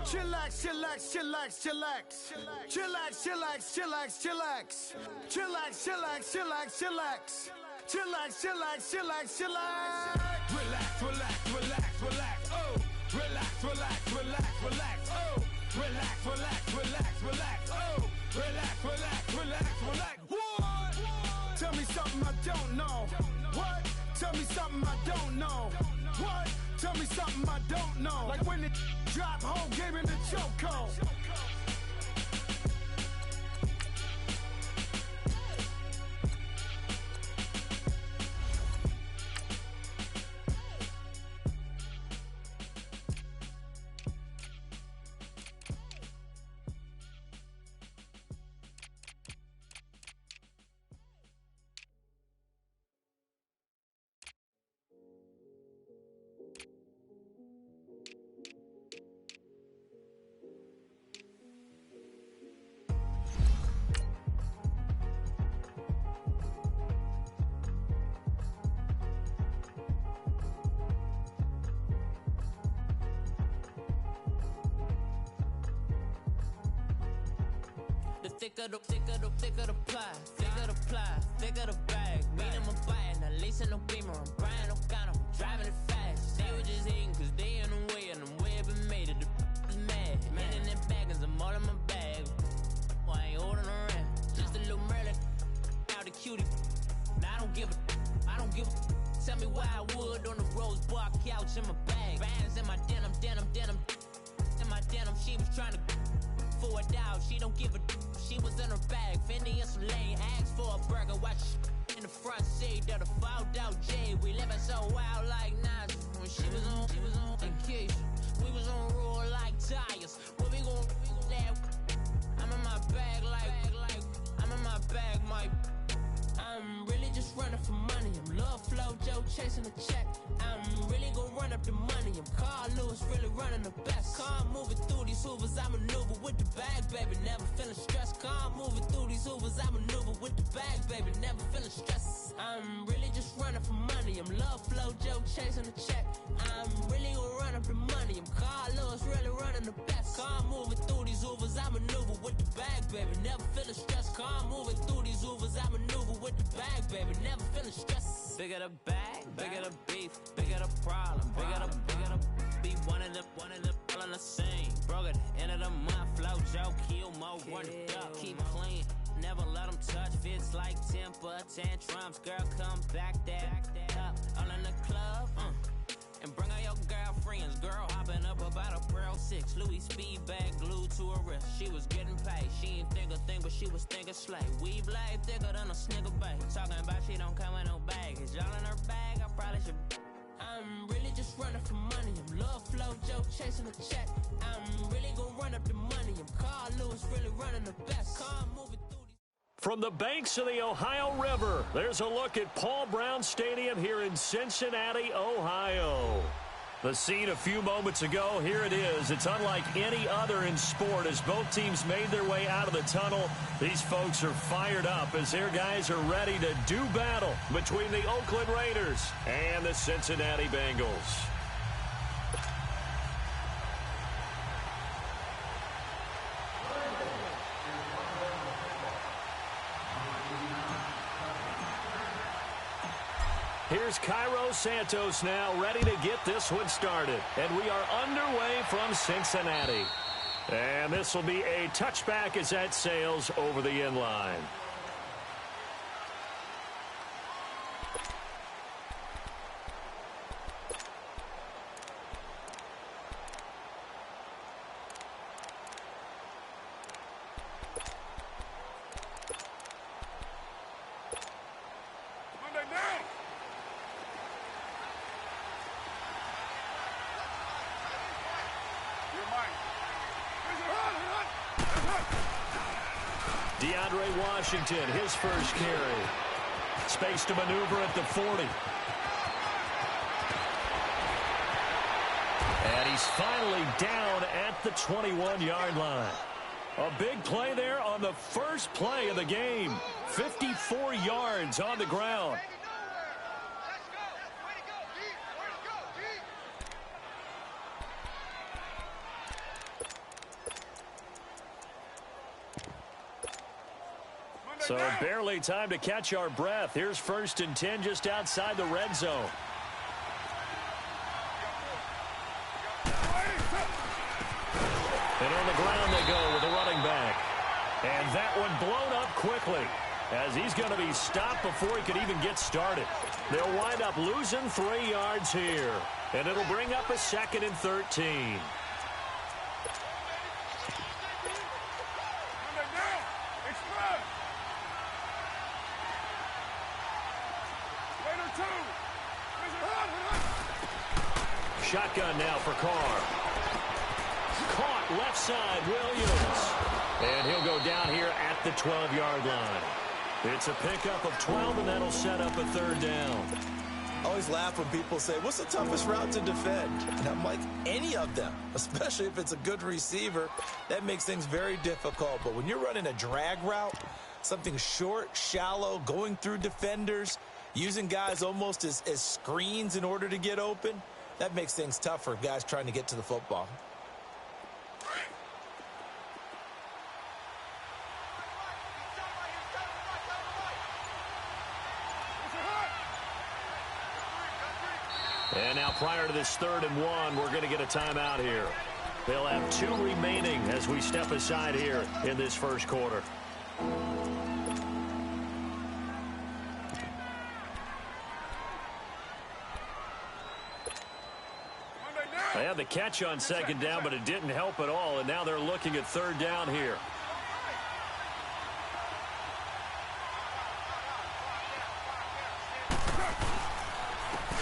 Chillax, chillax, chillax, chillax. Chillax, chillax, chillax, chillax. Chillax, chillax, chillax, chillax. Chillax, chillax, chillax, chillax. Relax, relax, relax, relax. Oh, relax, relax, relax, relax. Oh, relax, relax, relax, relax. Oh, relax, relax, relax, relax. What? Tell me something I don't know. What? Tell me something I don't know. What? Tell me something I don't know. Like when it drop, whole game in the chokehold. Thicker the pie, thicker the bag. Mean I'm a buying, not leasing no beamer. I'm buying no gun, I'm driving it fast. They were just hating cause they in the way, and the way I've been made it, the is mad. Man in them baggins, I'm all in my bag. Well, I ain't holding around, just a little Merlin, out the cutie. Now I don't give a, tell me why I would on the rose bar couch in my bag. Bands in my denim, in my denim, she was trying to for it out, she don't give a. She was in her bag, Fendi and some lane. Asked for a burger, watch in the front seat of the fouled out J. We living so wild like Nas. When she was on vacation, we was on roll like tires. Where we gon' that? I'm in my bag like I'm in my bag, Mike. I'm really just running for money. I'm Love Flow Joe chasing the check. I'm really gon' run up the money. I'm Carl Lewis, really running the best. Car moving through these Hoovers, I maneuver with the bag, baby. Never feeling stressed. Car moving through these Hoovers, I maneuver with the bag, baby. Never feeling stressed. I'm really just running for money. I'm Love Flow Joe chasing the check. I'm really gon' run up the money. I'm Carl Lewis, really running the best. Car moving through these Hoovers, I maneuver with the bag, baby. Never feeling stressed. Car moving through these Hoovers, I maneuver with the bag, baby. Never feeling stressed. Bigger the bag, bigger the beef, bigger the problem, bigger the be one of the all in the same. Broke at the end of the month, flow Joe, kill mo, run it up, keep clean. Never let them touch, fits like temper tantrums. Girl, come back that up, all in the club, and bring all your girlfriends. Girl hopping up about a Pearl 6, Louis speed bag glued to her wrist. She was getting paid, she ain't think a thing, but she was thinking slay. We blade thicker than a snicker bag. Talking about she don't come with no baggage. Y'all in her bag, I probably should. I'm really just running for money. I'm Love Flow Joe chasing the check. I'm really gonna run up the money. I'm Carl Lewis, really running the best. Car moving through these. From the banks of the Ohio River, there's a look at Paul Brown Stadium here in Cincinnati, Ohio. The scene a few moments ago, here it is. It's unlike any other in sport as both teams made their way out of the tunnel. These folks are fired up as their guys are ready to do battle between the Oakland Raiders and the Cincinnati Bengals. Here's Cairo Santos now ready to get this one started. And we are underway from Cincinnati. And this will be a touchback as that sails over the end line. Washington, his first carry. Space to maneuver at the 40. And he's finally down at the 21-yard line. A big play there on the first play of the game. 54 yards on the ground. So barely time to catch our breath. Here's 1st and 10 just outside the red zone. And on the ground they go with the running back. And that one blown up quickly as he's going to be stopped before he could even get started. They'll wind up losing 3 yards here. And it'll bring up a 2nd and 13. Shotgun now for Carr. Caught left side, Williams. And he'll go down here at the 12-yard line. It's a pickup of 12, and that'll set up a 3rd down. I always laugh when people say, what's the toughest route to defend? And I'm like, any of them, especially if it's a good receiver. That makes things very difficult. But when you're running a drag route, something short, shallow, going through defenders, using guys almost as screens in order to get open, that makes things tough for guys trying to get to the football. And now prior to this 3rd and 1, we're going to get a timeout here. They'll have 2 remaining as we step aside here in this 1st quarter. They had the catch on 2nd down, but it didn't help at all, and now they're looking at 3rd down here.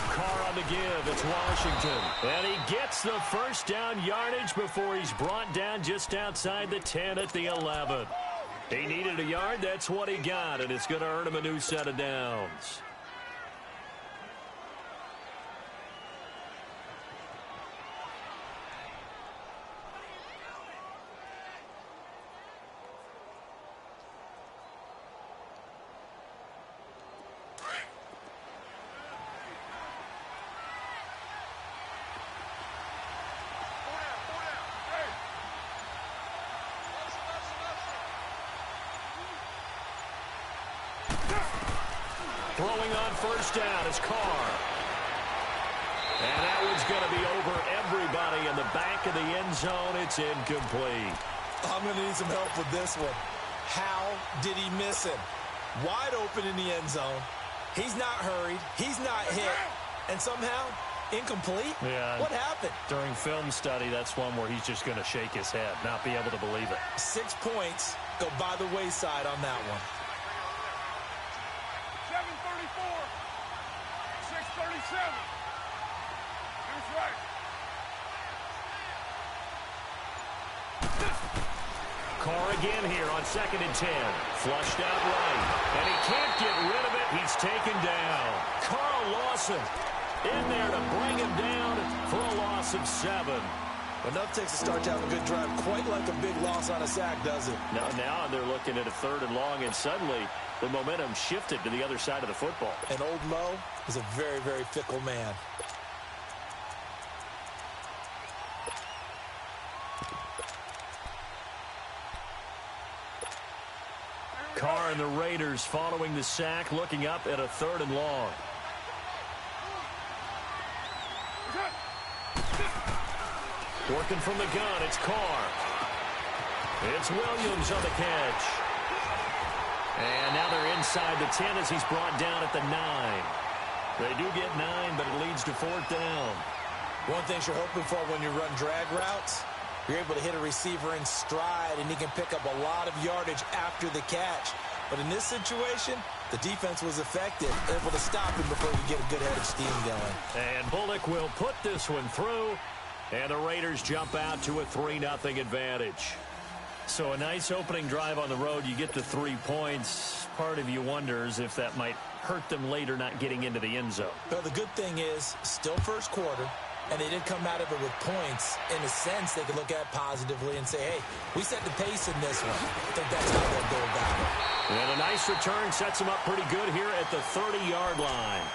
Carr on the give. It's Washington. And he gets the 1st down yardage before he's brought down just outside the 10 at the 11. He needed a yard. That's what he got, and it's going to earn him a new set of downs. Throwing on 1st down is Carr. And that one's going to be over everybody in the back of the end zone. It's incomplete. I'm going to need some help with this one. How did he miss him? Wide open in the end zone. He's not hurried. He's not hit. And somehow, incomplete? Yeah. What happened? During film study, that's one where he's just going to shake his head, not be able to believe it. 6 points go by the wayside on that one. 6:37. That's right. Carr again here on 2nd and 10. Flushed out right. And he can't get rid of it. He's taken down. Carl Lawson in there to bring him down for a loss of 7. Enough takes a start to have a good drive. Quite like a big loss on a sack, does it? Now they're looking at a 3rd and long, and suddenly the momentum shifted to the other side of the football. And old Mo is a very, very fickle man. Carr and the Raiders following the sack, looking up at a 3rd and long. Working from the gun, it's Carr. It's Williams on the catch. And now they're inside the 10 as he's brought down at the 9. They do get 9, but it leads to 4th down. One thing you're hoping for when you run drag routes, you're able to hit a receiver in stride, and he can pick up a lot of yardage after the catch. But in this situation, the defense was effective, able to stop him before you get a good head of steam going. And Bullock will put this one through, and the Raiders jump out to a 3-0 advantage. So a nice opening drive on the road. You get the 3 points. Part of you wonders if that might hurt them later not getting into the end zone. Well, the good thing is, still 1st quarter, and they did come out of it with points. In a sense, they could look at it positively and say, hey, we set the pace in this one. I think that's how they'll go about it. And a nice return sets them up pretty good here at the 30-yard line.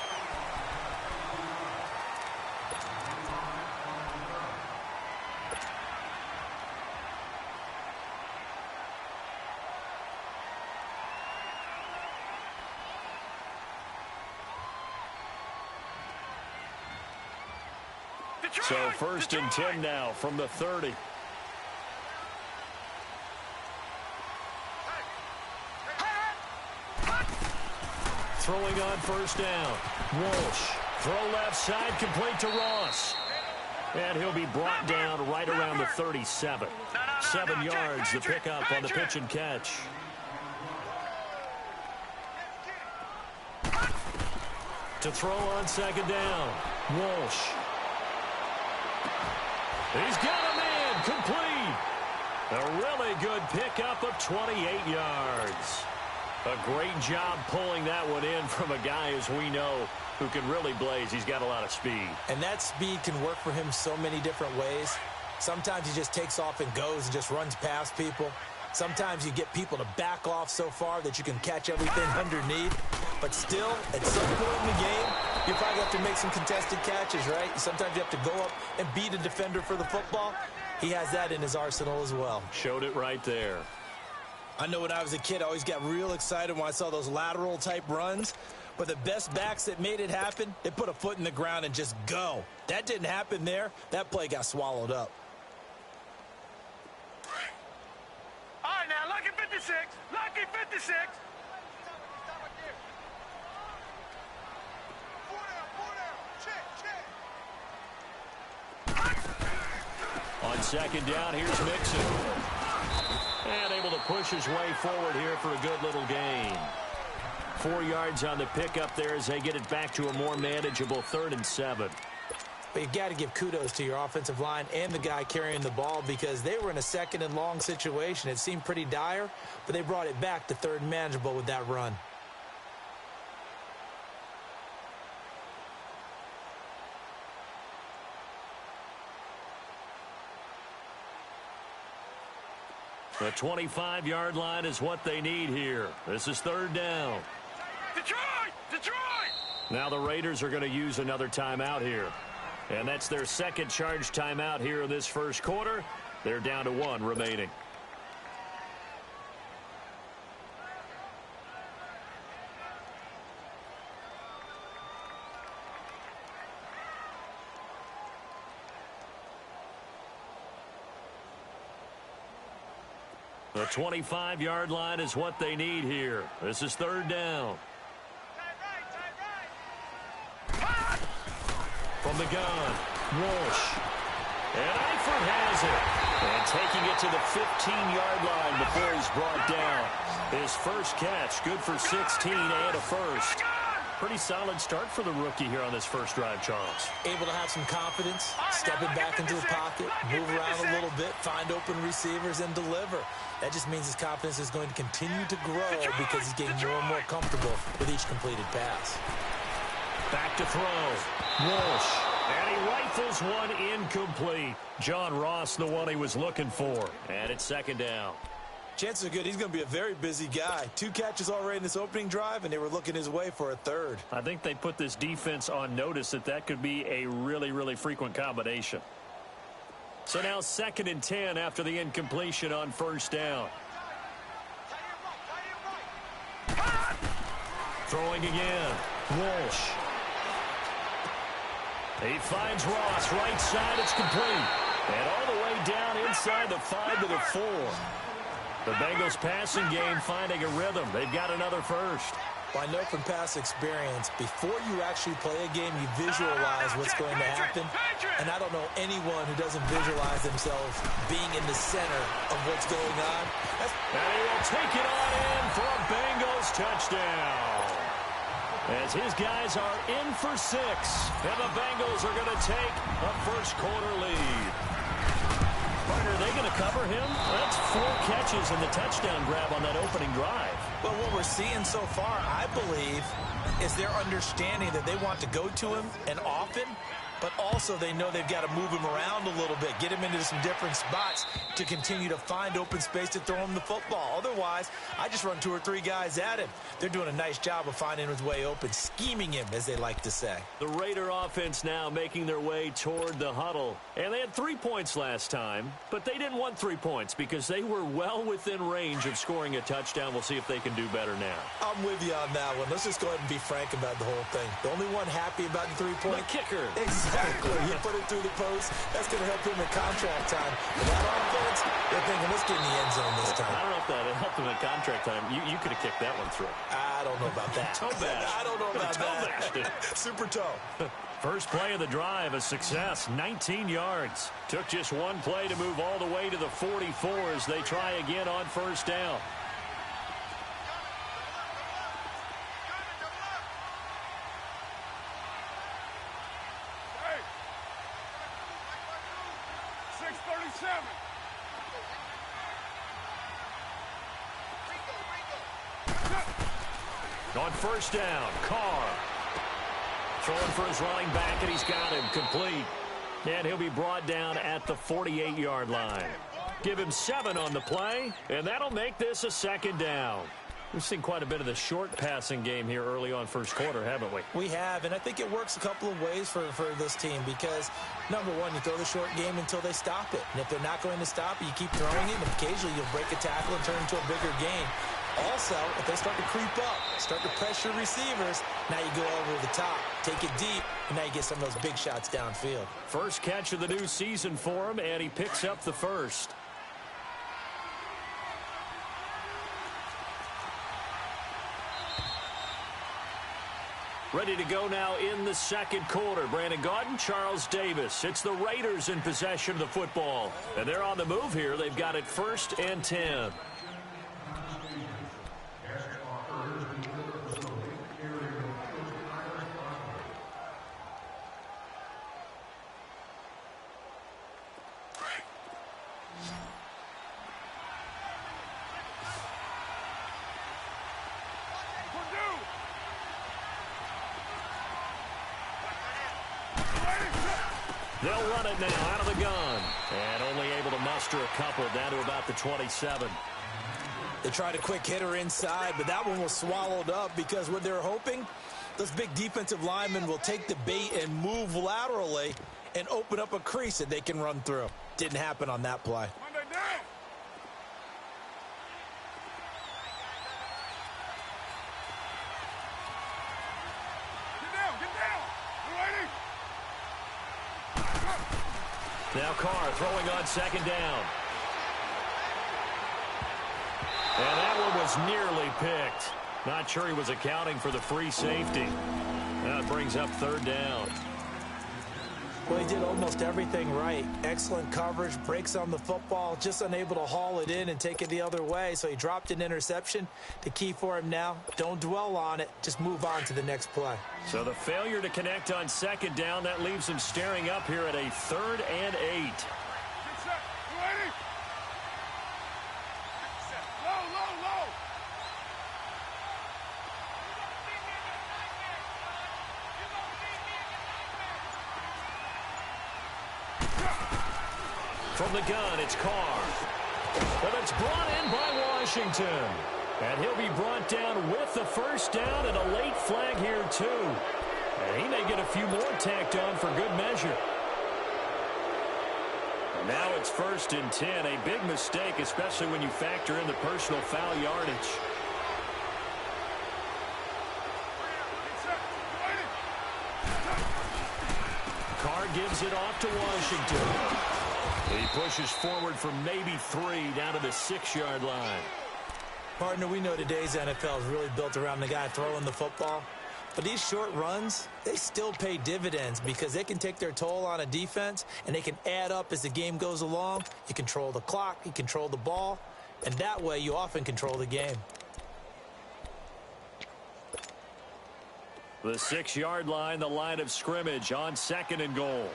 So 1st and 10 now from the 30. Throwing on 1st down. Walsh. Throw left side, complete to Ross. And he'll be brought down right around the 37. 7 yards to pick up on the pitch and catch. To throw on 2nd down. Walsh. He's got a man complete. A really good pickup of 28 yards. A great job pulling that one in from a guy, as we know, who can really blaze. He's got a lot of speed. And that speed can work for him so many different ways. Sometimes he just takes off and goes and just runs past people. Sometimes you get people to back off so far that you can catch everything underneath. But still, at some point in the game, you probably have to make some contested catches, right? Sometimes you have to go up and beat a defender for the football. He has that in his arsenal as well. Showed it right there. I know when I was a kid, I always got real excited when I saw those lateral-type runs. But the best backs that made it happen, they put a foot in the ground and just go. That didn't happen there. That play got swallowed up. All right, now, lucky 56. Lucky 56. On 2nd down, here's Mixon. And able to push his way forward here for a good little gain. 4 yards on the pickup there as they get it back to a more manageable 3rd and 7. But you got to give kudos to your offensive line and the guy carrying the ball because they were in a 2nd and long situation. It seemed pretty dire, but they brought it back to 3rd and manageable with that run. The 25-yard line is what they need here. This is 3rd down. Detroit! Detroit! Now the Raiders are going to use another timeout here. And that's their 2nd charge timeout here in this 1st quarter. They're down to 1 remaining. The 25-yard line is what they need here. This is 3rd down. From the gun, Walsh. And Eifert has it. And taking it to the 15-yard line before he's brought down. His first catch, good for 16 and a first. Pretty solid start for the rookie here on this first drive, Charles. Able to have some confidence, stepping back into the pocket, move around a little bit, find open receivers, and deliver. That just means his confidence is going to continue to grow because he's getting more and more comfortable with each completed pass. Back to throw. Walsh. And he rifles one incomplete. John Ross, the one he was looking for. And it's 2nd down. Chances are good he's going to be a very busy guy. 2 catches already in this opening drive, and they were looking his way for a 3rd. I think they put this defense on notice that could be a really, really frequent combination. So now 2nd and 10 after the incompletion on 1st down. Throwing again. Walsh. He finds Ross, right side, it's complete. And all the way down inside the 5 to the 4. The Bengals passing game finding a rhythm. They've got another first. Well, I know from past experience, before you actually play a game, you visualize what's going to happen. And I don't know anyone who doesn't visualize themselves being in the center of what's going on. And he will take it on in for a Bengals touchdown. As his guys are in for 6. And the Bengals are going to take a first quarter lead. Partner, are they going to cover him? That's 4 catches and the touchdown grab on that opening drive. Well, what we're seeing so far, I believe, is their understanding that they want to go to him and often, but also they know they've got to move him around a little bit, get him into some different spots to continue to find open space to throw him the football. Otherwise, I just run 2 or 3 guys at him. They're doing a nice job of finding his way open, scheming him, as they like to say. The Raider offense now making their way toward the huddle. And they had 3 points last time, but they didn't want 3 points because they were well within range of scoring a touchdown. We'll see if they can do better now. I'm with you on that one. Let's just go ahead and be frank about the whole thing. The only one happy about the 3-point kicker. Exactly. Exactly. He put it through the post. That's going to help him in contract time. But that offense, they're thinking, let's get in the end zone this time. I don't know if that helped him in contract time. You could have kicked that one through. I don't know about that. Toe bash. I don't know about that. Super toe. First play of the drive, a success, 19 yards. Took just one play to move all the way to the 44 as they try again on first down. On first down, Carr. Throwing for his running back, and he's got him complete. And he'll be brought down at the 48-yard line. Give him 7 on the play, and that'll make this a second down. We've seen quite a bit of the short passing game here early on first quarter, haven't we? We have, and I think it works a couple of ways for this team because, number one, you throw the short game until they stop it. And if they're not going to stop it, you keep throwing it, and occasionally you'll break a tackle and turn it into a bigger game. Also, if they start to creep up, start to pressure receivers, now you go over the top, take it deep, and now you get some of those big shots downfield. First catch of the new season for him, and he picks up the first. Ready to go now in the second quarter. Brandon Gaudin, Charles Davis. It's the Raiders in possession of the football. And they're on the move here. They've got it 1st and 10. They'll run it now out of the gun. And only able to muster a couple down to about the 27. They tried a quick hitter inside, but that one was swallowed up because what they're hoping, those big defensive linemen will take the bait and move laterally and open up a crease that they can run through. Didn't happen on that play. Now Carr throwing on second down. And that one was nearly picked. Not sure he was accounting for the free safety. That brings up 3rd down. Well, he did almost everything right. Excellent coverage, breaks on the football, just unable to haul it in and take it the other way. So he dropped an interception. The key for him now, don't dwell on it. Just move on to the next play. So the failure to connect on second down, that leaves him staring up here at a 3rd and 8. From the gun, it's Carr. But it's brought in by Washington. And he'll be brought down with the first down and a late flag here, too. And he may get a few more tacked on for good measure. And now it's 1st and 10. A big mistake, especially when you factor in the personal foul yardage. Carr gives it off to Washington. He pushes forward for maybe 3 down to the 6-yard line. Partner, we know today's NFL is really built around the guy throwing the football. But these short runs, they still pay dividends because they can take their toll on a defense and they can add up as the game goes along. You control the clock, you control the ball, and that way you often control the game. The 6-yard line, the line of scrimmage on 2nd and goal.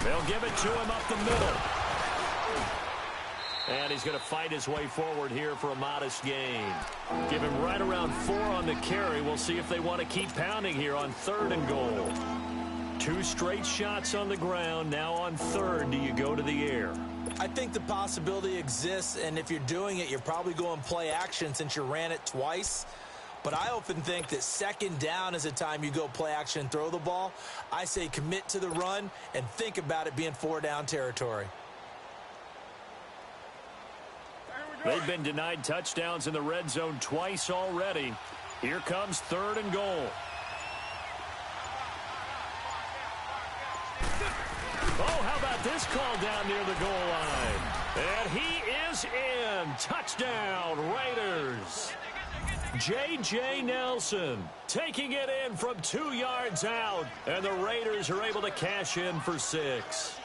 They'll give it to him up the middle. And he's going to fight his way forward here for a modest gain. Give him right around 4 on the carry. We'll see if they want to keep pounding here on 3rd and goal. 2 straight shots on the ground. Now on 3rd, do you go to the air? I think the possibility exists, and if you're doing it, you're probably going play action since you ran it twice. But I often think that second down is a time you go play action and throw the ball. I say commit to the run and think about it being 4-down territory. They've been denied touchdowns in the red zone twice already. Here comes 3rd and goal. Oh, how about this call down near the goal line? And he is in. Touchdown, Raiders. J.J. Nelson taking it in from 2 yards out. And the Raiders are able to cash in for 6.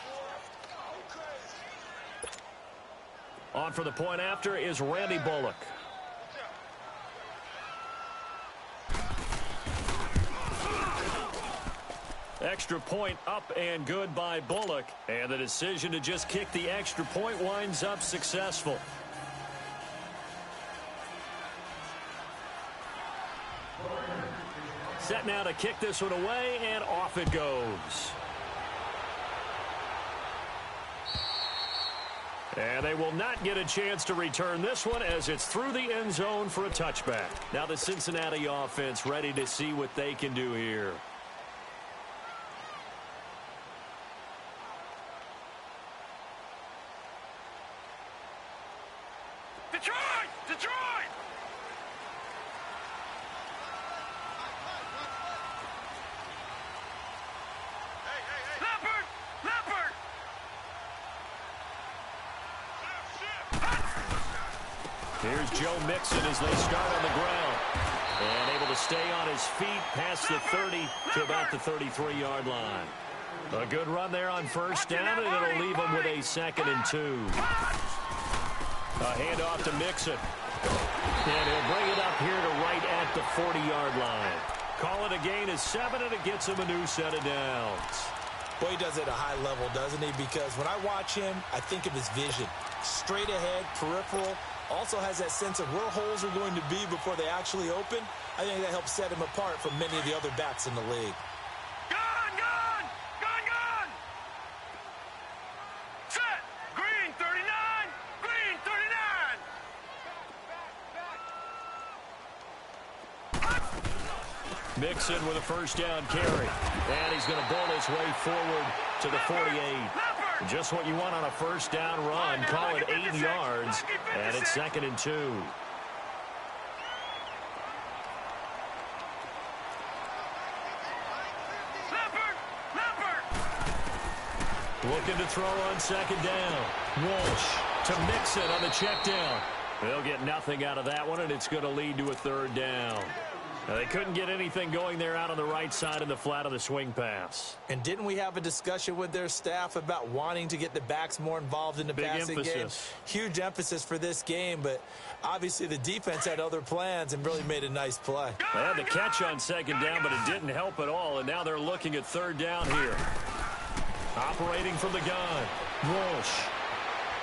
On for the point after is Randy Bullock. Extra point up and good by Bullock. And the decision to just kick the extra point winds up successful. Set now to kick this one away, and off it goes. And they will not get a chance to return this one as it's through the end zone for a touchback. Now the Cincinnati offense ready to see what they can do here. Detroit! Leopard! Here's Joe Mixon as they start on the ground. And able to stay on his feet past the 30 to about the 33-yard line. A good run there on first down, and it'll leave them with a 2nd and 2. A handoff to Mixon. And he'll bring it up here to right at the 40-yard line. Call it a gain of 7, and it gets him a new set of downs. Boy, he does it at a high level, doesn't he? Because when I watch him, I think of his vision. Straight ahead, peripheral. Also has that sense of where holes are going to be before they actually open. I think that helps set him apart from many of the other backs in the league. Gone! Set! Green 39! Green 39! Mixon with a first down carry. And he's going to bowl his way forward to the 48. Just what you want on a first down run. Call it 8 yards. And it's 2nd and 2. Looking to throw on 2nd down. Walsh to Mixon on the check down. They'll get nothing out of that one, and it's going to lead to a 3rd down. Now, they couldn't get anything going there out on the right side in the flat of the swing pass. And didn't we have a discussion with their staff about wanting to get the backs more involved in the passing game? Huge emphasis for this game, but obviously the defense had other plans and really made a nice play. They had the catch on 2nd down, but it didn't help at all, and now they're looking at 3rd down here. Operating from the gun, Walsh.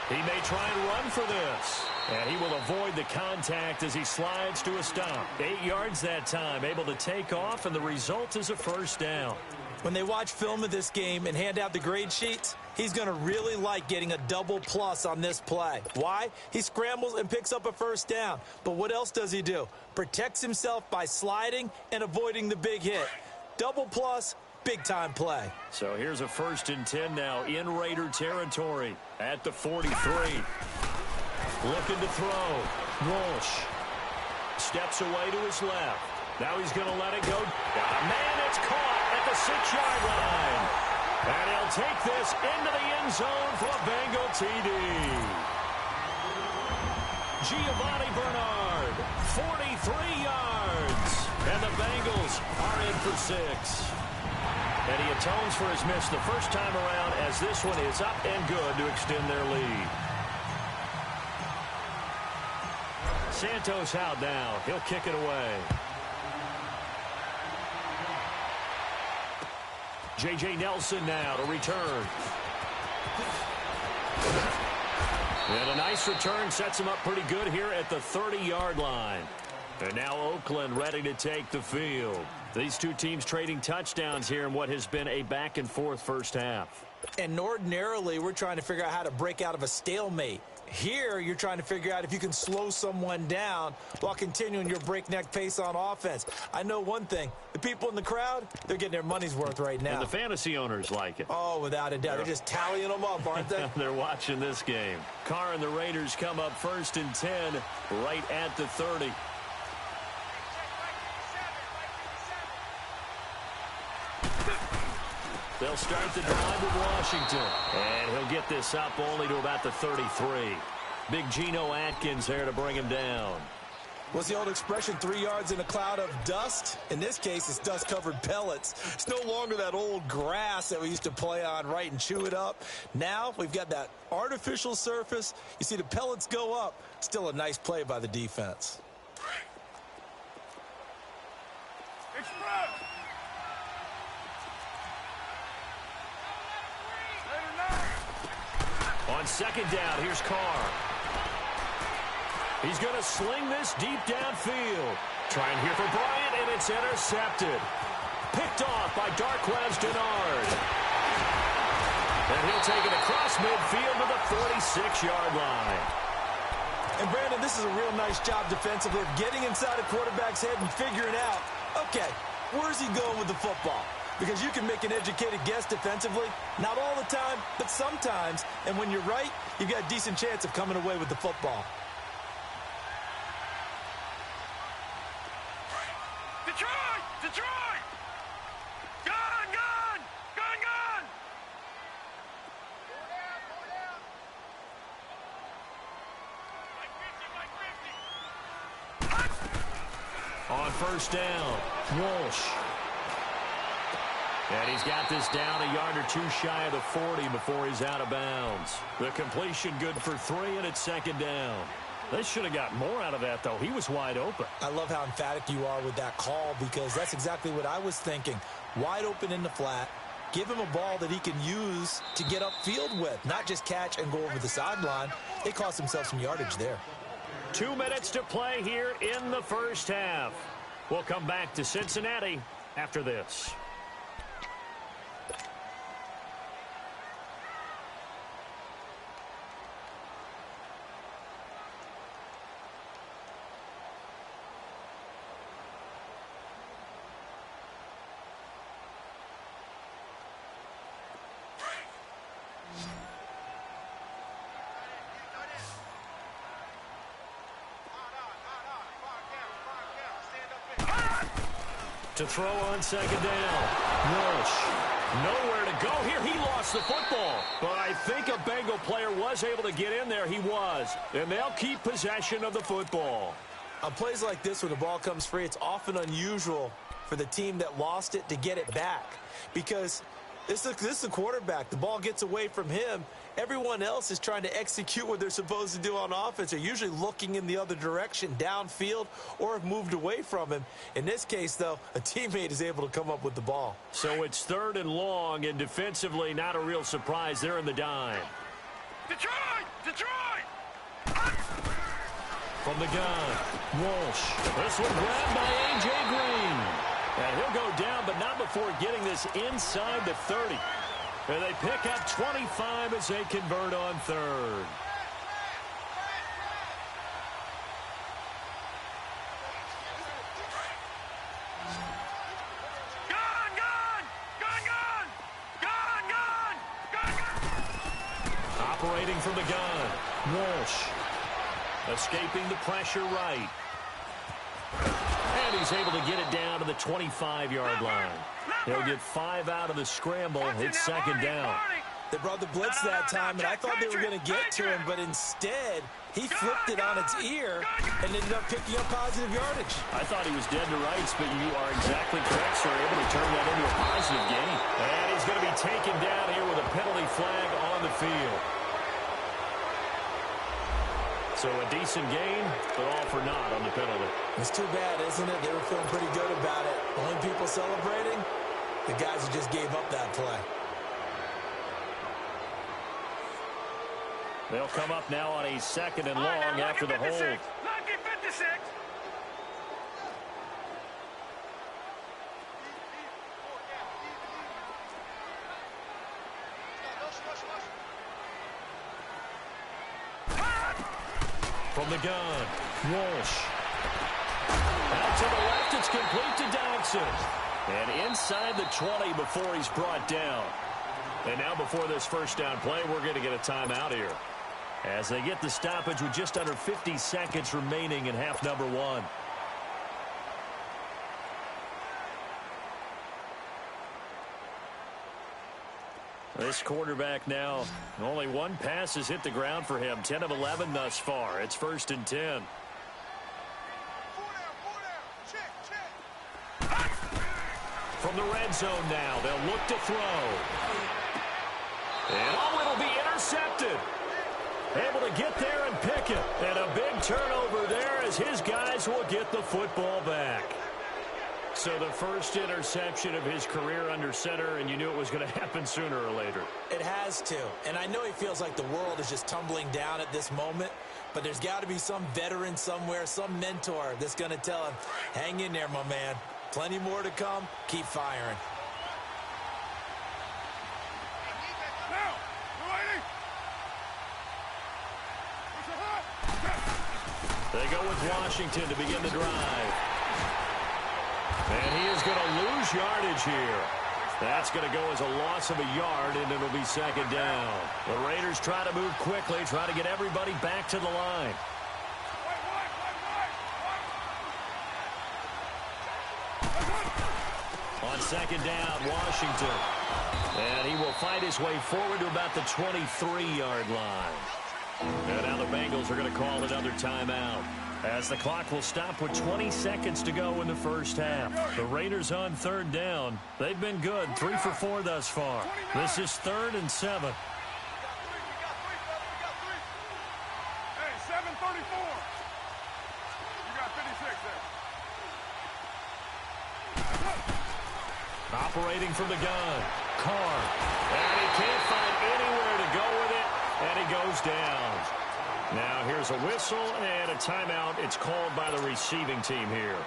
He may try and run for this. And he will avoid the contact as he slides to a stop. 8 yards that time, able to take off, and the result is a first down. When they watch film of this game and hand out the grade sheets, he's going to really like getting a double plus on this play. Why? He scrambles and picks up a first down. But what else does he do? Protects himself by sliding and avoiding the big hit. Double plus, big-time play. So here's a 1st and 10 now in Raider territory at the 43. Looking to throw. Walsh steps away to his left. Now he's going to let it go. Man, it's caught at the 6-yard line. And he'll take this into the end zone for a Bengal TD. Giovanni Bernard, 43 yards. And the Bengals are in for 6. And he atones for his miss the first time around as this one is up and good to extend their lead. Santos out now. He'll kick it away. J.J. Nelson now to return. And a nice return sets him up pretty good here at the 30-yard line. And now Oakland ready to take the field. These two teams trading touchdowns here in what has been a back-and-forth first half. And ordinarily, we're trying to figure out how to break out of a stalemate. Here, you're trying to figure out if you can slow someone down while continuing your breakneck pace on offense. I know one thing. The people in the crowd, they're getting their money's worth right now. And the fantasy owners like it. Oh, without a doubt. They're just tallying them up, aren't they? They're watching this game. Carr and the Raiders come up 1st and 10 right at the 30. They'll start the drive with Washington. And he'll get this up only to about the 33. Big Geno Atkins there to bring him down. What's the old expression, 3 yards in a cloud of dust? In this case, it's dust-covered pellets. It's no longer that old grass that we used to play on, right, and chew it up. Now we've got that artificial surface. You see the pellets go up. Still a nice play by the defense. On 2nd down, here's Carr. He's going to sling this deep downfield. Trying here for Bryant, and it's intercepted. Picked off by Darquez Denard. And he'll take it across midfield to the 46-yard line. And, Brandon, this is a real nice job defensively of getting inside a quarterback's head and figuring out, okay, where's he going with the football? Because you can make an educated guess defensively. Not all the time, but sometimes. And when you're right, you've got a decent chance of coming away with the football. Detroit! Detroit! Gun! Gun! Gun! Gun! On 1st down, Walsh. And he's got this down a yard or 2 shy of the 40 before he's out of bounds. The completion good for 3, and it's 2nd down. They should have got more out of that, though. He was wide open. I love how emphatic you are with that call because that's exactly what I was thinking. Wide open in the flat. Give him a ball that he can use to get upfield with, not just catch and go over the sideline. They cost themselves some yardage there. 2 minutes to play here in the 1st half. We'll come back to Cincinnati after this. To throw on 2nd down. Walsh. Nowhere to go here. He lost the football. But I think a Bengal player was able to get in there. He was. And they'll keep possession of the football. On plays like this where the ball comes free, it's often unusual for the team that lost it to get it back. Because this is the quarterback. The ball gets away from him. Everyone else is trying to execute what they're supposed to do on offense. They're usually looking in the other direction, downfield, or have moved away from him. In this case, though, a teammate is able to come up with the ball. So it's 3rd and long, and defensively, not a real surprise. They're in the dime. Detroit! Detroit! From the gun, Walsh. This one grabbed by A.J. Green. And he'll go down, but not before getting this inside the 30. And they pick up 25 as they convert on 3rd. Gun! Gun! Gun! Gun! Gun! Gun! Gun! Gun! Operating from the gun, Walsh. Escaping the pressure right. And he's able to get it down to the 25-yard line. He'll get 5 out of the scramble. It's 2nd down. They brought the blitz that time, and I thought they were going to get to him, but instead, he flipped it on its ear and ended up picking up positive yardage. I thought he was dead to rights, but you are exactly correct, sir. Able to turn that into a positive gain. And he's going to be taken down here with a penalty flag on the field. So a decent gain, but all for naught on the penalty. It's too bad, isn't it? They were feeling pretty good about it. Only people celebrating, the guys who just gave up that play. They'll come up now on a 2nd and long after the hold. Lucky 56. from the gun. Walsh. Out to the left, it's complete to Dodson. And inside the 20 before he's brought down. And now before this first down play, we're going to get a timeout here, as they get the stoppage with just under 50 seconds remaining in half number 1. This quarterback now, only one pass has hit the ground for him. 10 of 11 thus far. It's 1st and 10. From the red zone now, they'll look to throw. And it'll be intercepted. Able to get there and pick it. And a big turnover there as his guys will get the football back. So the first interception of his career under center, and you knew it was going to happen sooner or later. It has to. And I know he feels like the world is just tumbling down at this moment, but there's got to be some veteran somewhere, some mentor that's going to tell him, hang in there, my man. Plenty more to come. Keep firing. They go with Washington to begin the drive. And he is going to lose yardage here. That's going to go as a loss of a yard, and it'll be 2nd down. The Raiders try to move quickly, try to get everybody back to the line. On 2nd down, Washington. And he will fight his way forward to about the 23-yard line. And now the Bengals are going to call another timeout, as the clock will stop with 20 seconds to go in the first half. The Raiders on 3rd down. They've been good, 3 for 4 thus far. This is 3rd and 7. Hey, 7:34. You got 56 there. Operating from the gun, Carr. And he can't find anywhere to go with it, and he goes down. Now here's a whistle and a timeout. It's called by the receiving team here,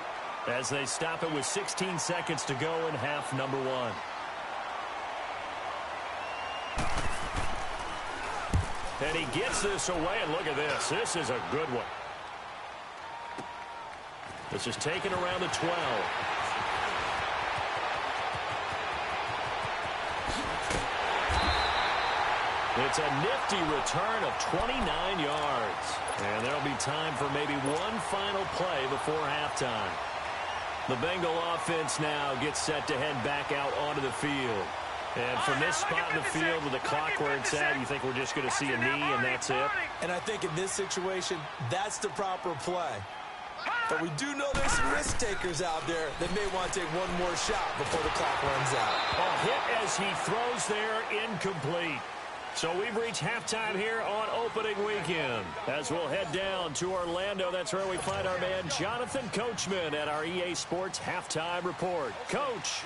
as they stop it with 16 seconds to go in half number 1. And he gets this away, and look at this. This is a good one. This is taken around the 12. It's a nifty return of 29 yards. And there'll be time for maybe one final play before halftime. The Bengal offense now gets set to head back out onto the field. And from this spot in the field with the clock where it's at, you think we're just going to see a knee and that's it? And I think in this situation, that's the proper play. But we do know there's some risk takers out there that may want to take one more shot before the clock runs out. A hit as he throws there, incomplete. So we've reached halftime here on opening weekend. As we'll head down to Orlando, that's where we find our man Jonathan Coachman at our EA Sports Halftime Report. Coach,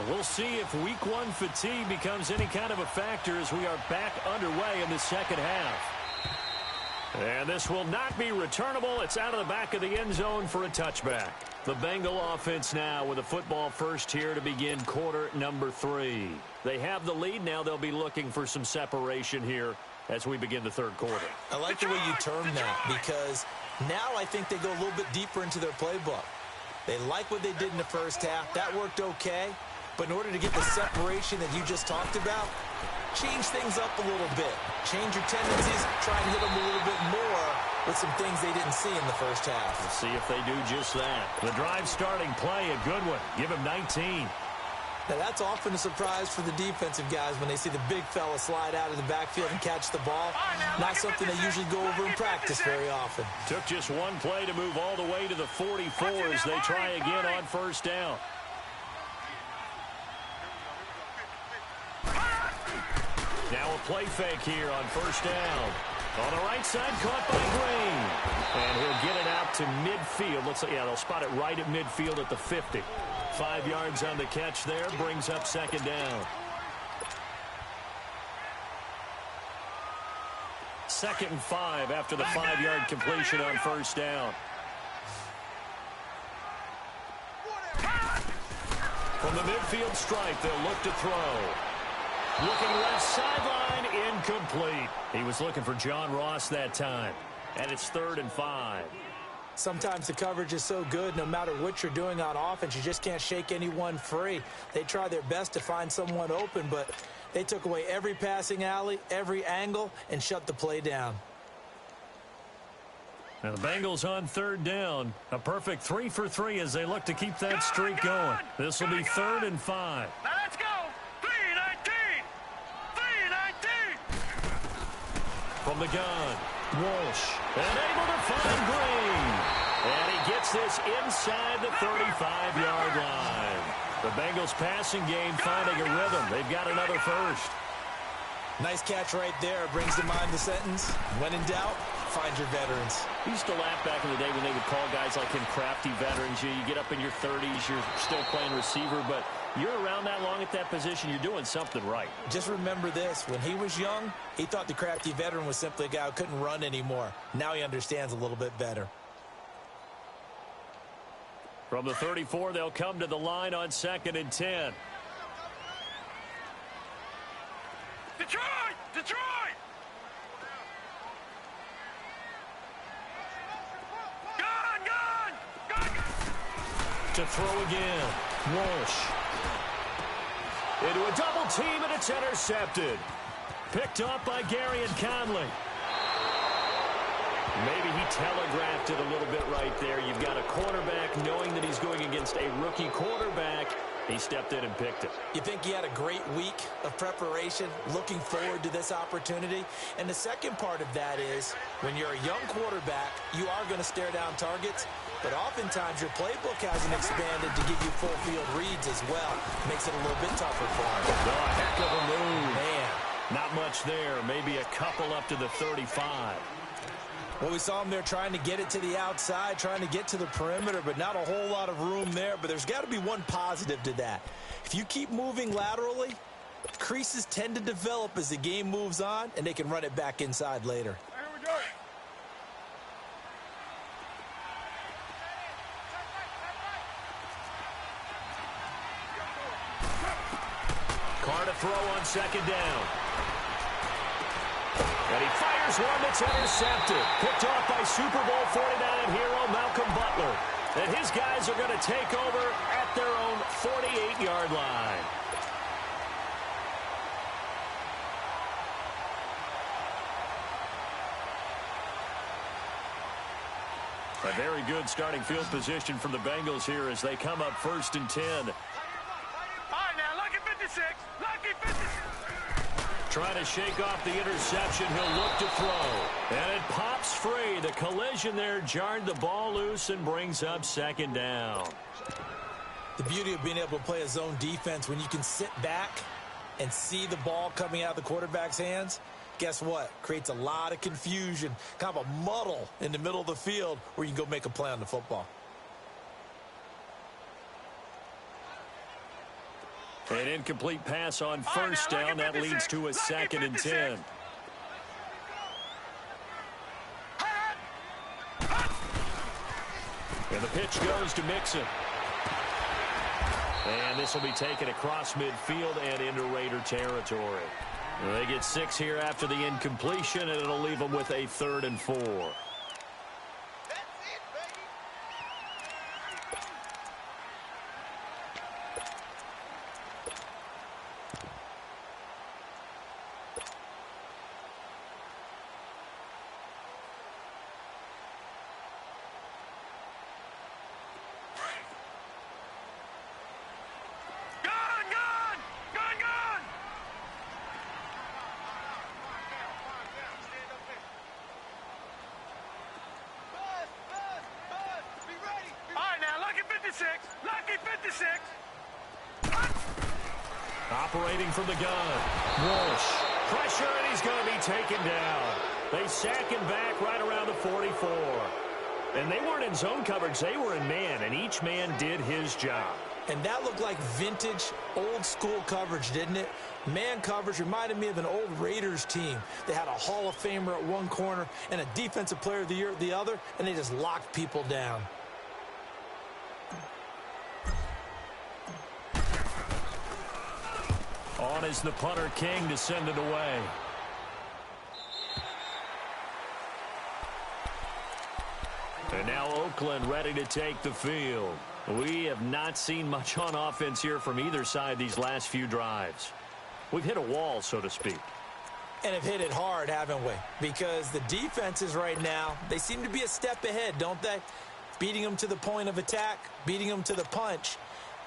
we'll see if Week 1 fatigue becomes any kind of a factor as we are back underway in the second half. And this will not be returnable. It's out of the back of the end zone for a touchback. The Bengal offense now with a football first here to begin quarter number 3. They have the lead. Now they'll be looking for some separation here as we begin the third quarter. I like the way you term that, because now I think they go a little bit deeper into their playbook. They like what they did in the first half. That worked okay. But in order to get the separation that you just talked about, change things up a little bit. Change your tendencies. Try and hit them a little bit more with some things they didn't see in the first half. Let's see if they do just that. The drive starting play, a good one. Give him 19. Now, that's often a surprise for the defensive guys when they see the big fella slide out of the backfield and catch the ball. Not something they usually go over in practice very often. Took just one play to move all the way to the 44 as they try again on first down. Now a play fake here on first down. On the right side, caught by Green. And he'll get it out to midfield. Looks like, yeah, they'll spot it right at midfield at the 50. 5 yards on the catch there, brings up second down. 2nd and 5 after the 5-yard completion on first down. From the midfield stripe, they'll look to throw. Looking left sideline, incomplete. He was looking for John Ross that time. And it's 3rd and 5. Sometimes the coverage is so good, no matter what you're doing on offense, you just can't shake anyone free. They try their best to find someone open, but they took away every passing alley, every angle, and shut the play down. Now the Bengals on 3rd down. A perfect 3 for 3 as they look to keep that streak going. This will be 3rd and 5. Now let's go. 3-19. 3-19. From the gun, Walsh, and able to find Green. And he gets this inside the 35-yard line. The Bengals passing game finding a rhythm. They've got another first. Nice catch right there. Brings to mind the sentence, when in doubt, find your veterans. We used to laugh back in the day when they would call guys like him crafty veterans. You get up in your 30s, you're still playing receiver, but you're around that long at that position, you're doing something right. Just remember this. When he was young, he thought the crafty veteran was simply a guy who couldn't run anymore. Now he understands a little bit better. From the 34, they'll come to the line on 2nd and 10. Detroit! Detroit! Gun! To throw again, Walsh. Into a double team, and it's intercepted. Picked up by Gary and Conley. Maybe he telegraphed it a little bit right there. You've got a quarterback knowing that he's going against a rookie quarterback. He stepped in and picked it. You think he had a great week of preparation, looking forward to this opportunity? And the second part of that is, when you're a young quarterback, you are going to stare down targets, but oftentimes your playbook hasn't expanded to give you full field reads as well. Makes it a little bit tougher for him. A heck of a move. Man. Not much there. Maybe a couple up to the 35. Well, we saw him there trying to get it to the outside, trying to get to the perimeter, but not a whole lot of room there. But there's got to be one positive to that. If you keep moving laterally, creases tend to develop as the game moves on, and they can run it back inside later. Here we go. Carr to throw on 2nd down. And he fires one that's intercepted. Picked off by Super Bowl 49 hero Malcolm Butler. And his guys are going to take over at their own 48-yard line. A very good starting field position from the Bengals here as they come up 1st and 10. All right, now, lucky 56. Lucky 56. Trying to shake off the interception. He'll look to throw. And it pops free. The collision there jarred the ball loose and brings up 2nd down. The beauty of being able to play a zone defense, when you can sit back and see the ball coming out of the quarterback's hands, guess what? Creates a lot of confusion, kind of a muddle in the middle of the field where you can go make a play on the football. An incomplete pass on 1st down. That leads to a 2nd and 10. And the pitch goes to Mixon. And this will be taken across midfield and into Raider territory. They get 6 here after the incompletion, and it'll leave them with a 3rd and 4. Lucky 56. Operating from the gun. Walsh. Pressure, and he's going to be taken down. They sack him back right around the 44. And they weren't in zone coverage. They were in man, and each man did his job. And that looked like vintage, old-school coverage, didn't it? Man coverage reminded me of an old Raiders team. They had a Hall of Famer at one corner and a Defensive Player of the Year at the other, and they just locked people down. On is the punter King to send it away. And now Oakland ready to take the field. We have not seen much on offense here from either side these last few drives. We've hit a wall, so to speak. And have hit it hard, haven't we? Because the defenses right now, they seem to be a step ahead, don't they? Beating them to the point of attack, beating them to the punch.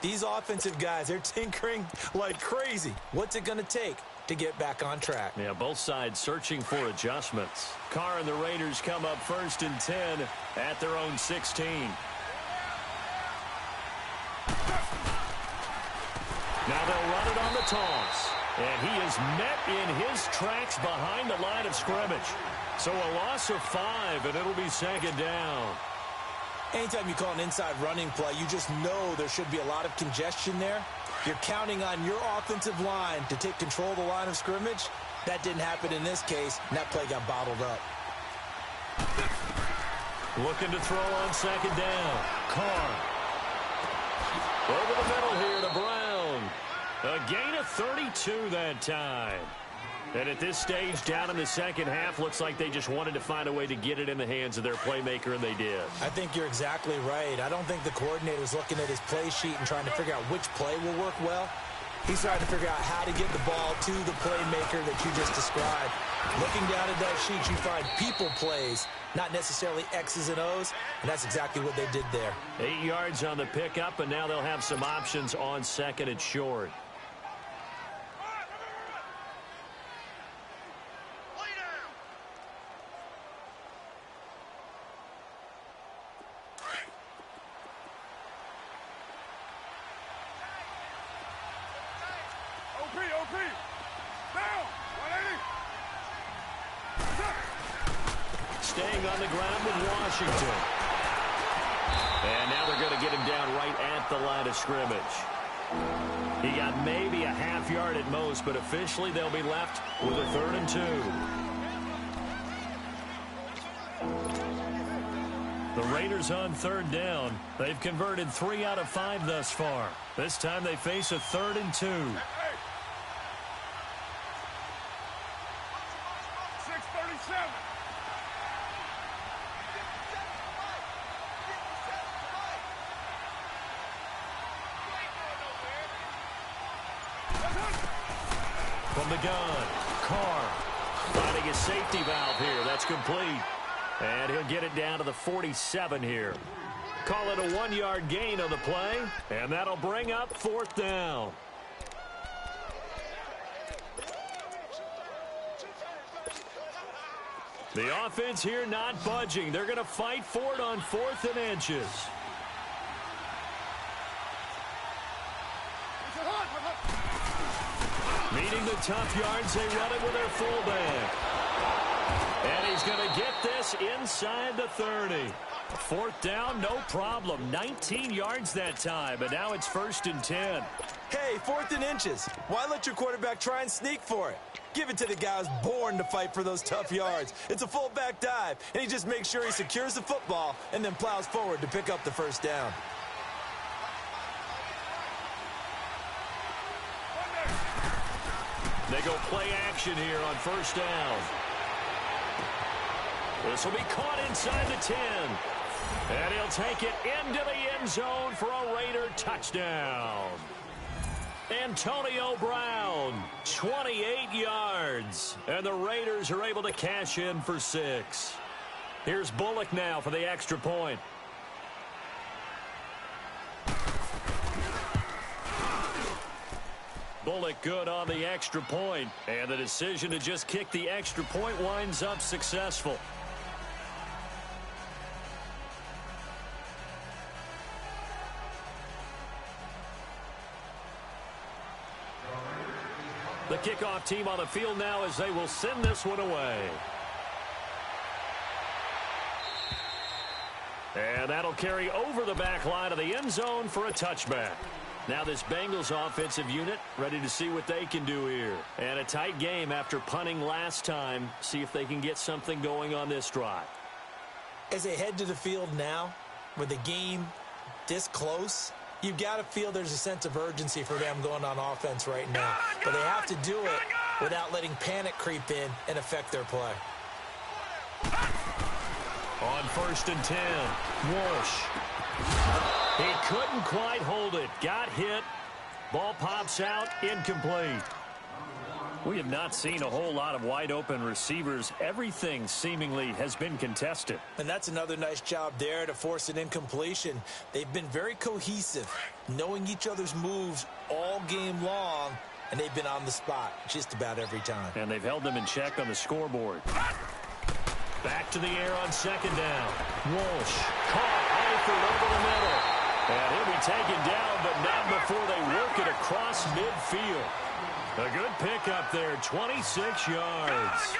These offensive guys, they're tinkering like crazy. What's it going to take to get back on track? Yeah, both sides searching for adjustments. Carr and the Raiders come up 1st and 10 at their own 16. Now they'll run it on the toss. And he is met in his tracks behind the line of scrimmage. So a loss of 5, and it'll be 2nd down. Anytime you call an inside running play, you just know there should be a lot of congestion there. You're counting on your offensive line to take control of the line of scrimmage. That didn't happen in this case, and that play got bottled up. Looking to throw on 2nd down. Carr. Over the middle here to Brown. A gain of 32 that time. And at this stage, down in the second half, looks like they just wanted to find a way to get it in the hands of their playmaker, and they did. I think you're exactly right. I don't think the coordinator's looking at his play sheet and trying to figure out which play will work well. He's trying to figure out how to get the ball to the playmaker that you just described. Looking down at that sheet, you find people plays, not necessarily X's and O's, and that's exactly what they did there. 8 yards on the pickup, and now they'll have some options on 2nd and short. OP, down, 180. Staying on the ground with Washington. And now they're going to get him down right at the line of scrimmage. He got maybe a half yard at most, but officially they'll be left with a 3rd and 2. The Raiders on 3rd down. They've converted 3 out of 5 thus far. This time they face a 3rd and 2. 637. From the gun, Carr finding a safety valve here. That's complete. And he'll get it down to the 47 here. Call it a 1-yard gain on the play, and that'll bring up 4th down. The offense here not budging. They're going to fight for it on 4th and inches. Meeting the tough yards, they run it with their fullback. And he's going to get this inside the 30. 4th down, no problem. 19 yards that time, and now it's 1st and 10. Hey, 4th and inches. Why let your quarterback try and sneak for it? Give it to the guy who's born to fight for those tough yards. It's a fullback dive, and he just makes sure he secures the football and then plows forward to pick up the 1st down. They go play action here on 1st down. This will be caught inside the 10. And he'll take it into the end zone for a Raider touchdown. Antonio Brown, 28 yards. And the Raiders are able to cash in for 6. Here's Bullock now for the extra point. Bullock good on the extra point, and the decision to just kick the extra point winds up successful. The kickoff team on the field now as they will send this one away. And that'll carry over the back line of the end zone for a touchback. Now this Bengals offensive unit ready to see what they can do here. And a tight game after punting last time. See if they can get something going on this drive. As they head to the field now, with the game this close, you've got to feel there's a sense of urgency for them going on offense right now. But they have to do it without letting panic creep in and affect their play. On 1st and 10, Walsh. He couldn't quite hold it. Got hit. Ball pops out, incomplete. We have not seen a whole lot of wide-open receivers. Everything seemingly has been contested. And that's another nice job there to force an incompletion. They've been very cohesive, knowing each other's moves all game long, and they've been on the spot just about every time. And they've held them in check on the scoreboard. Back to the air on 2nd down. Walsh caught Eifert over the middle. And he'll be taken down, but not before they work it across midfield. A good pickup there, 26 yards.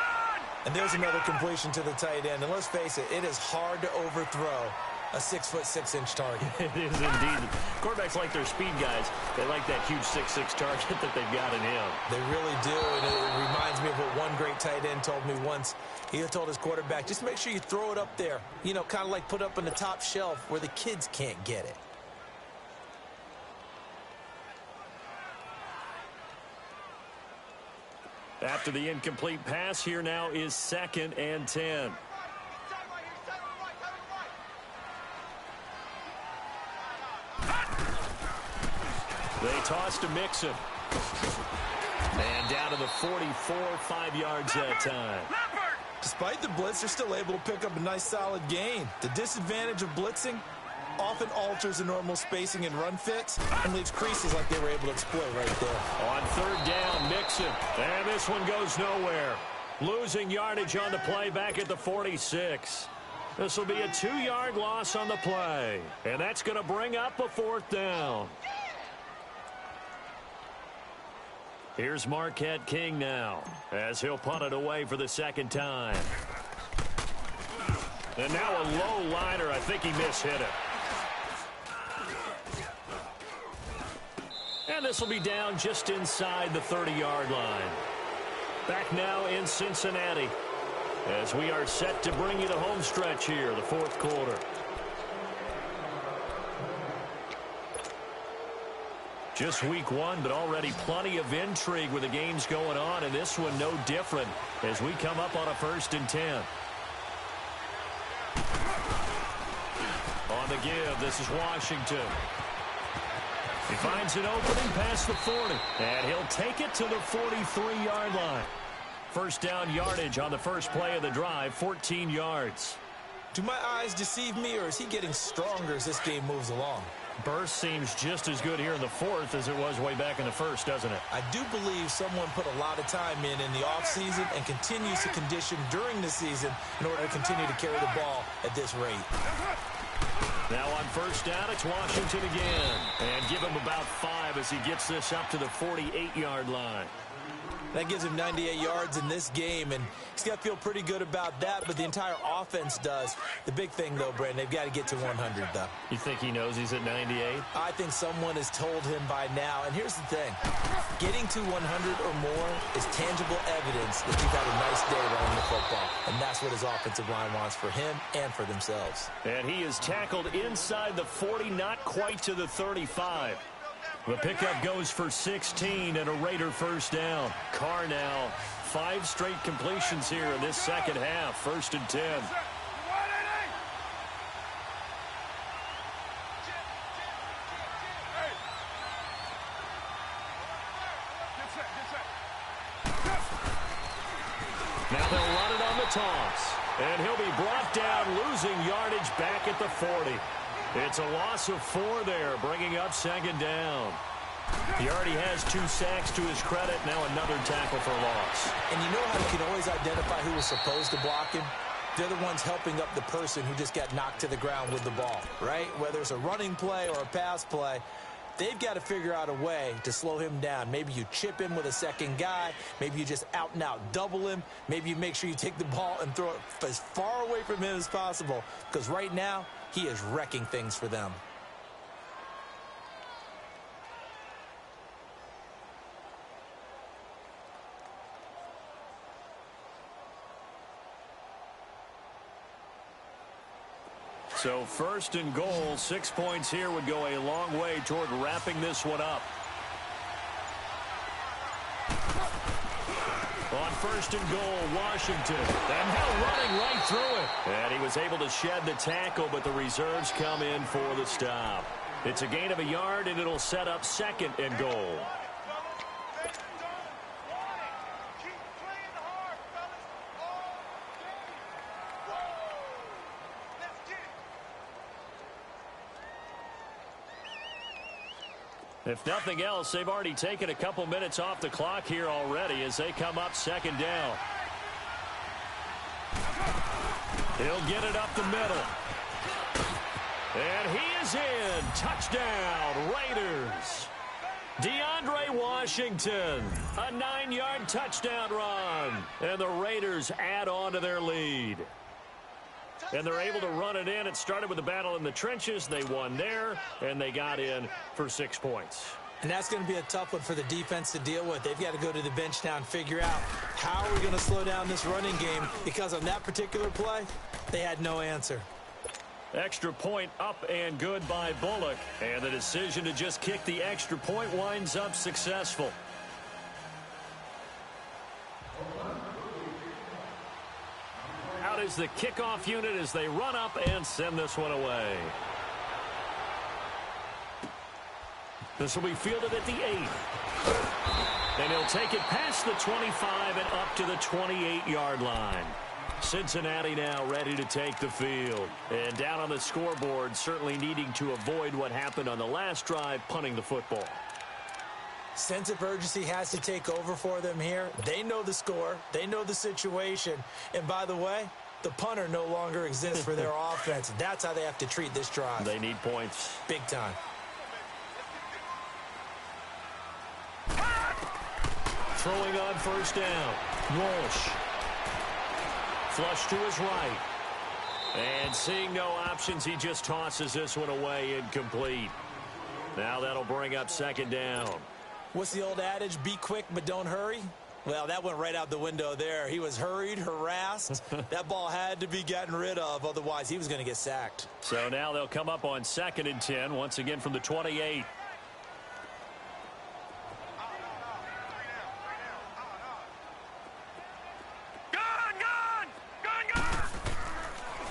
And there's another completion to the tight end. And let's face it, it is hard to overthrow a 6'6" target. It is indeed. Quarterbacks like their speed guys. They like that huge 6'6" target that they've got in him. They really do, and it reminds me of what one great tight end told me once. He told his quarterback, just make sure you throw it up there. You know, kind of like put up on the top shelf where the kids can't get it. After the incomplete pass, here now is 2nd and 10. They toss to Mixon. And down to the 44, 5 yards that time. Despite the blitz, they're still able to pick up a nice solid gain. The disadvantage of blitzing often alters the normal spacing and run fits and leaves creases like they were able to exploit right there. On 3rd down, Mixon. And this one goes nowhere. Losing yardage on the play back at the 46. This will be a 2-yard loss on the play. And that's going to bring up a 4th down. Here's Marquette King now as he'll punt it away for the 2nd time. And now a low liner. I think he mishit it. And this will be down just inside the 30-yard line. Back now in Cincinnati as we are set to bring you the home stretch here, the 4th quarter. Just week 1, but already plenty of intrigue with the games going on, and this one no different as we come up on a 1st and 10. On the give, this is Washington. He finds an opening past the 40, and he'll take it to the 43-yard line. 1st down yardage on the first play of the drive, 14 yards. Do my eyes deceive me, or is he getting stronger as this game moves along? Burst seems just as good here in the 4th as it was way back in the 1st, doesn't it? I do believe someone put a lot of time in the offseason and continues to condition during the season in order to continue to carry the ball at this rate. Now on 1st down, it's Washington again. And give him about 5 as he gets this up to the 48-yard line. That gives him 98 yards in this game, and he's got to feel pretty good about that, but the entire offense does. The big thing, though, Brandon, they've got to get to 100, though. You think he knows he's at 98? I think someone has told him by now, and here's the thing. Getting to 100 or more is tangible evidence that you've had a nice day running the football, and that's what his offensive line wants for him and for themselves. And he is tackled inside the 40, not quite to the 35. The pickup goes for 16 and a Raider 1st down. Carr now 5 straight completions here in this 2nd half. 1st and 10. Now they'll run it on the toss. And he'll be brought down, losing yardage back at the 40. It's a loss of 4 there, bringing up 2nd down. He already has 2 sacks to his credit. Now another tackle for loss. And you know how you can always identify who was supposed to block him? They're the ones helping up the person who just got knocked to the ground with the ball, right? Whether it's a running play or a pass play, they've got to figure out a way to slow him down. Maybe you chip him with a second guy. Maybe you just out and out double him. Maybe you make sure you take the ball and throw it as far away from him as possible. Because right now, he is wrecking things for them. So 1st and goal, 6 points here would go a long way toward wrapping this one up. On first and goal, Washington. And now running right through it. And he was able to shed the tackle, but the reserves come in for the stop. It's a gain of a yard, and it'll set up second and goal. If nothing else, they've already taken a couple minutes off the clock here already as they come up second down. He'll get it up the middle. And he is in. Touchdown, Raiders. DeAndre Washington, a 9-yard touchdown run. And the Raiders add on to their lead. And they're able to run it in. It started with a battle in the trenches. They won there, and they got in for 6 points. And that's going to be a tough one for the defense to deal with. They've got to go to the bench now and figure out how are we going to slow down this running game, because on that particular play, they had no answer. Extra point up and good by Bullock. And the decision to just kick the extra point winds up successful. Out is the kickoff unit as they run up and send this one away. This will be fielded at the 8. And he'll take it past the 25 and up to the 28-yard line. Cincinnati now ready to take the field. And down on the scoreboard, certainly needing to avoid what happened on the last drive, punting the football. Sense of urgency has to take over for them here. They know the score. They know the situation. And by the way, the punter no longer exists for their offense. That's how they have to treat this drive. They need points. Big time. Throwing on first down. Walsh. Flush to his right. And seeing no options, he just tosses this one away, incomplete. Now that'll bring up second down. What's the old adage? Be quick, but don't hurry. Well, that went right out the window there. He was hurried, harassed. That ball had to be gotten rid of. Otherwise, he was going to get sacked. So now they'll come up on 2nd and 10, once again from the 28.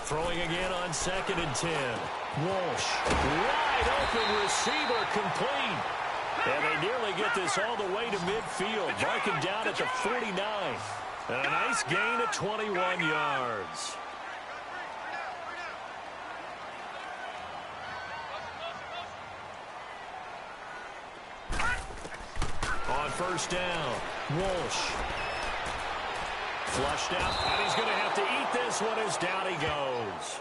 Throwing again on 2nd and 10. Walsh. Wide open receiver, complete. And they nearly get this all the way to midfield. Marking down at the 49. And a nice gain of 21 yards. On first down, Walsh. Flushed out, and he's going to have to eat this one as down he goes.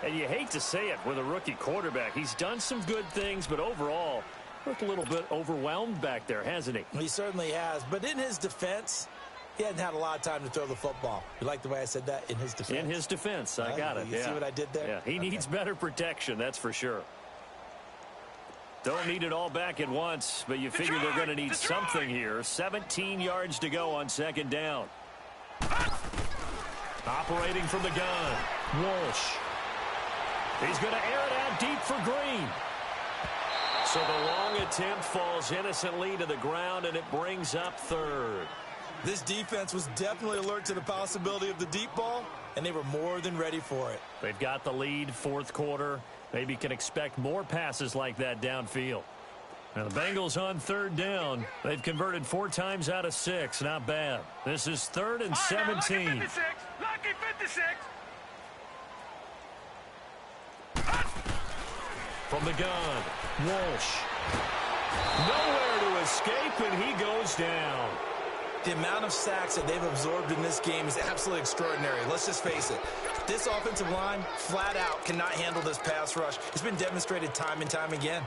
And you hate to say it with a rookie quarterback. He's done some good things, but overall, looked a little bit overwhelmed back there, hasn't he? He certainly has. But in his defense, he hadn't had a lot of time to throw the football. You like the way I said that? In his defense? In his defense. I got it. You see what I did there? Yeah, he needs better protection, that's for sure. Don't need it all back at once, but you figure they're going to need something here. 17 yards to go on second down. Operating from the gun, Walsh. He's going to air it out deep for Green. So the long attempt falls innocently to the ground, and it brings up third. This defense was definitely alert to the possibility of the deep ball, and they were more than ready for it. They've got the lead, fourth quarter. Maybe can expect more passes like that downfield. Now the Bengals on third down. They've converted 4 times out of 6. Not bad. This is 3rd and 17. Lucky 56. Lucky 56. From the gun, Walsh. Nowhere to escape, and he goes down. The amount of sacks that they've absorbed in this game is absolutely extraordinary. Let's just face it. This offensive line, flat out, cannot handle this pass rush. It's been demonstrated time and time again.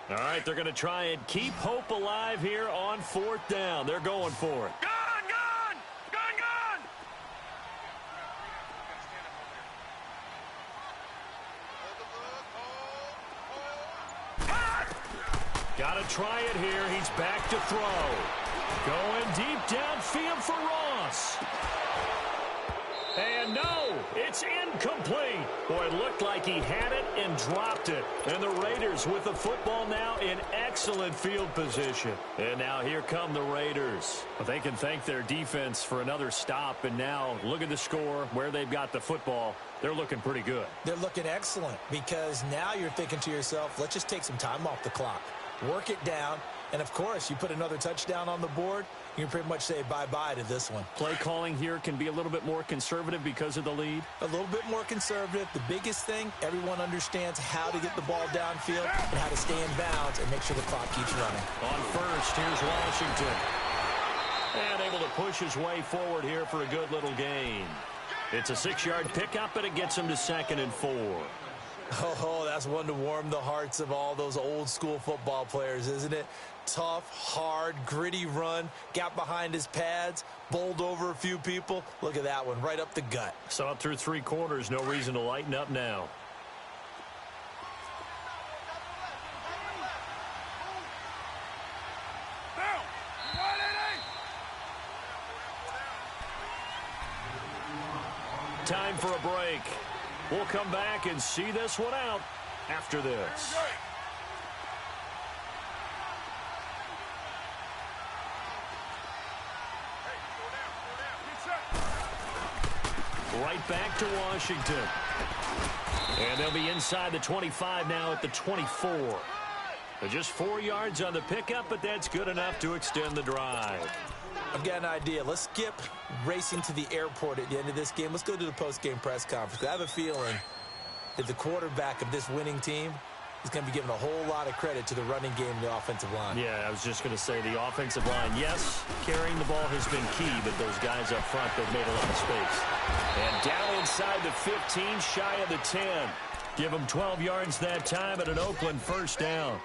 All right, they're going to try and keep hope alive here on 4th down. They're going for it. Gun! Got to try it here. He's back to throw. Going deep downfield for Ross. It's incomplete. Boy, it looked like he had it and dropped it. And the Raiders with the football now in excellent field position. And now here come the Raiders. Well, they can thank their defense for another stop. And now look at the score, where they've got the football. They're looking pretty good. They're looking excellent because now you're thinking to yourself, let's just take some time off the clock. Work it down. And, of course, you put another touchdown on the board, you can pretty much say bye-bye to this one. Play calling here can be a little bit more conservative because of the lead. A little bit more conservative. The biggest thing, everyone understands how to get the ball downfield and how to stay in bounds and make sure the clock keeps running. On first, here's Washington. And able to push his way forward here for a good little gain. It's a 6-yard pickup, and it gets him to 2nd and 4. Oh, that's one to warm the hearts of all those old-school football players, isn't it? Tough, hard, gritty run, got behind his pads, bowled over a few people. Look at that one, right up the gut. Saw it through 3 quarters, no reason to lighten up now. Time for a break. We'll come back and see this one out after this. Right back to Washington. And they'll be inside the 25 now at the 24. Just 4 yards on the pickup, but that's good enough to extend the drive. I've got an idea. Let's skip racing to the airport at the end of this game. Let's go to the post-game press conference. I have a feeling that the quarterback of this winning team is going to be given a whole lot of credit to the running game and the offensive line. Yeah, I was just going to say the offensive line. Yes, carrying the ball has been key, but those guys up front, they've made a lot of space. And down inside the 15, shy of the 10. Give them 12 yards that time at an Oakland first down.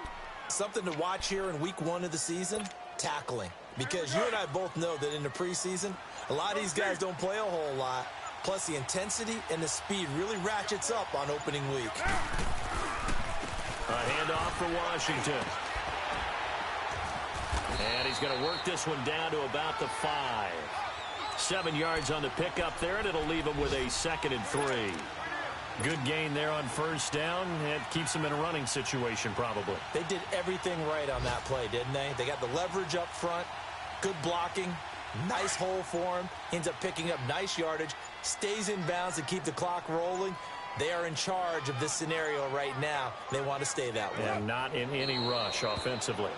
Something to watch here in week 1 of the season, tackling. Because you and I both know that in the preseason, a lot of these guys don't play a whole lot. Plus, the intensity and the speed really ratchets up on opening week. A handoff for Washington. And he's going to work this one down to about the 5. 7 yards on the pickup there, and it'll leave him with a 2nd and 3. Good gain there on first down. It keeps him in a running situation, probably. They did everything right on that play, didn't they? They got the leverage up front, good blocking, nice hole for him, ends up picking up nice yardage, stays in bounds to keep the clock rolling. They are in charge of this scenario right now. They want to stay that way. And not in any rush offensively.